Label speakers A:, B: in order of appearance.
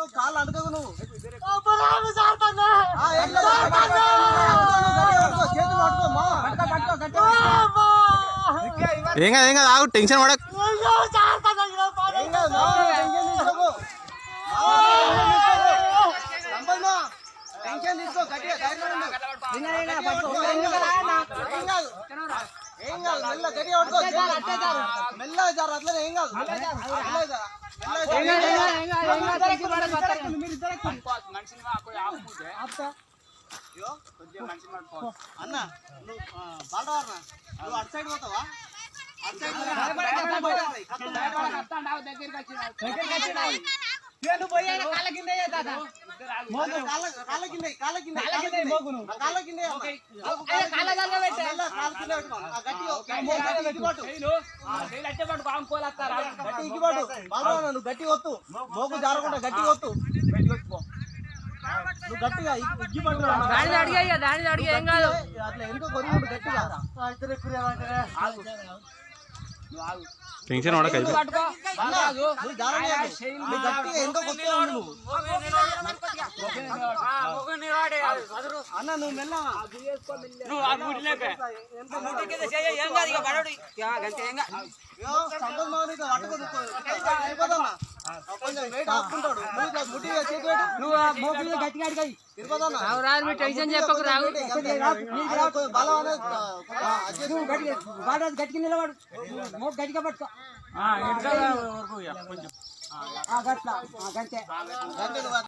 A: పట్టుకో కాళ్ళు అడగదు నువ్వు
B: ఏం కాదు ఆగు టెన్షన్ పడక
A: టెన్షన్ తీసుకో గట్టిగా ఏం కాదు మెల్ల గట్టిగా పట్టుకో మెల్లగా జారు అట్లనే ఏం కాదు అన్న నువ్వు బాలరావన్నా నువ్వు అటు సైడ్ పోతావా అటు సైడ్ నువ్వు గట్టి వత్తు మోగు జారకుండా గట్టి వత్తు నువ్వు గట్టిగా అట్లా ఎందుకో కొద్దిగా గట్టిగా
B: టెన్షన్ పడక
A: అన్న నువ్వు మెల్ల కొంచెం వెయిట్ ఆపుకుంటాడు ముట్టి గట్టిగా
C: టెన్షన్ చెప్పకు రావు
A: గట్టిగా నిలబడు గట్టిగా పట్టుకో గట్లా గంటే